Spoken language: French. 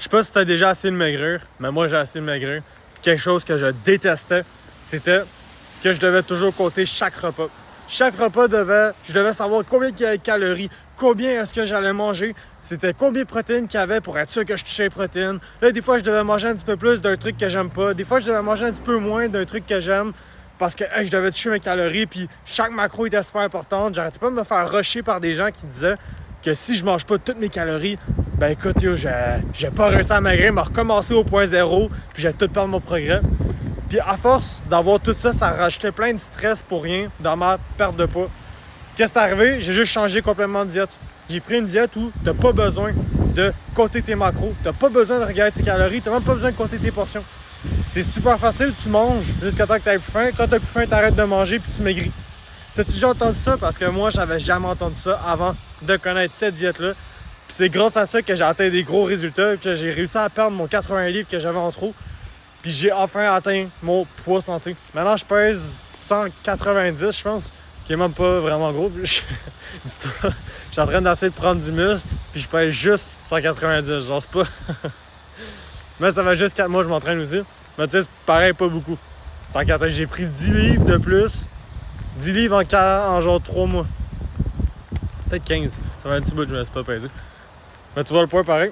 Je sais pas si t'as déjà essayé de maigrir, mais moi j'ai essayé de maigrir. Quelque chose que je détestais, c'était que je devais toujours compter chaque repas. Chaque repas je devais savoir combien il y avait de calories, combien est-ce que j'allais manger, c'était combien de protéines qu'il y avait pour être sûr que je touchais les protéines. Là, des fois, je devais manger un petit peu plus d'un truc que j'aime pas. Des fois, je devais manger un petit peu moins d'un truc que j'aime parce que je devais toucher mes calories, puis chaque macro était super importante. J'arrêtais pas de me faire rusher par des gens qui disaient que si je mange pas toutes mes calories, ben écoute, j'ai pas réussi à maigrir, mais recommencer au point zéro, puis j'ai tout perdre mon progrès. Puis à force d'avoir tout ça, ça rajoutait plein de stress pour rien dans ma perte de poids. Qu'est-ce qui est arrivé? J'ai juste changé complètement de diète. J'ai pris une diète où t'as pas besoin de compter tes macros, t'as pas besoin de regarder tes calories, t'as même pas besoin de compter tes portions. C'est super facile, tu manges jusqu'à temps que t'aies plus faim. Quand t'as plus faim, t'arrêtes de manger puis tu maigris. T'as-tu déjà entendu ça? Parce que moi, j'avais jamais entendu ça avant de connaître cette diète-là. Puis c'est grâce à ça que j'ai atteint des gros résultats, que j'ai réussi à perdre mon 80 livres que j'avais en trop. Puis j'ai enfin atteint mon poids santé. Maintenant, je pèse 190, je pense, qui est même pas vraiment gros. Dis-toi, je suis en train d'essayer de prendre du muscle, puis je pèse juste 190. Genre, c'est pas... Mais ça fait juste 4 mois que je m'entraîne aussi. Mais tu sais, c'est pareil, pas beaucoup. J'ai pris 10 livres de plus. 10 livres en genre 3 mois. Peut-être 15. Ça va un petit bout, je me laisse pas peser. Mais tu vois le poids pareil.